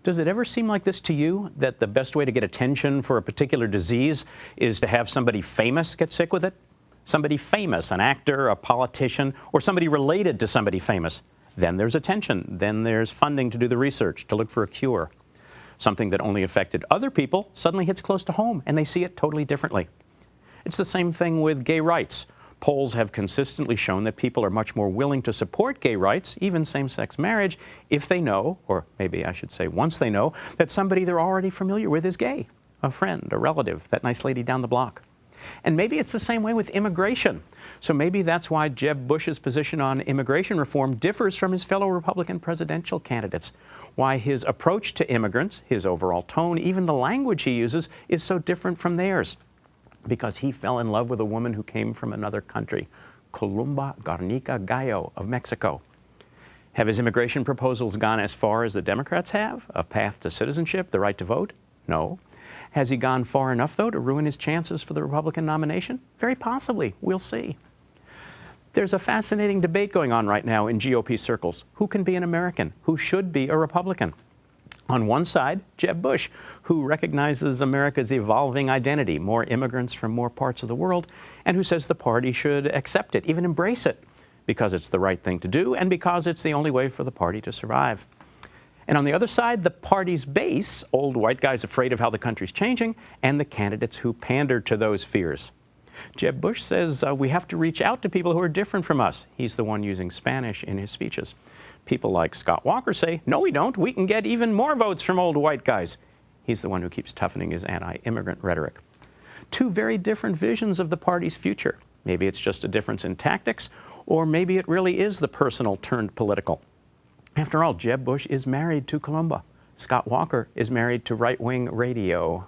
Does it ever seem like this to you, that the best way to get attention for a particular disease is to have somebody famous get sick with it? Somebody famous, an actor, a politician, or somebody related to somebody famous. Then there's attention. Then there's funding to do the research, to look for a cure. Something that only affected other people suddenly hits close to home, and they see it totally differently. It's the same thing with gay rights. Polls have consistently shown that people are much more willing to support gay rights, even same-sex marriage, if they know, or maybe I should say once they know, that somebody they're already familiar with is gay, a friend, a relative, that nice lady down the block. And maybe it's the same way with immigration. So maybe that's why Jeb Bush's position on immigration reform differs from his fellow Republican presidential candidates. Why his approach to immigrants, his overall tone, even the language he uses, is so different from theirs. Because he fell in love with a woman who came from another country, Columba Garnica Gallo of Mexico. Have his immigration proposals gone as far as the Democrats have? A path to citizenship, the right to vote? No. Has he gone far enough, though, to ruin his chances for the Republican nomination? Very possibly. We'll see. There's a fascinating debate going on right now in GOP circles. Who can be an American? Who should be a Republican? On one side, Jeb Bush, who recognizes America's evolving identity, more immigrants from more parts of the world, and who says the party should accept it, even embrace it, because it's the right thing to do and because it's the only way for the party to survive. And on the other side, the party's base, old white guys afraid of how the country's changing, and the candidates who pander to those fears. Jeb Bush says we have to reach out to people who are different from us. He's the one using Spanish in his speeches. People like Scott Walker say, no, we don't. We can get even more votes from old white guys. He's the one who keeps toughening his anti-immigrant rhetoric. Two very different visions of the party's future. Maybe it's just a difference in tactics, or maybe it really is the personal turned political. After all, Jeb Bush is married to Columba. Scott Walker is married to right-wing radio.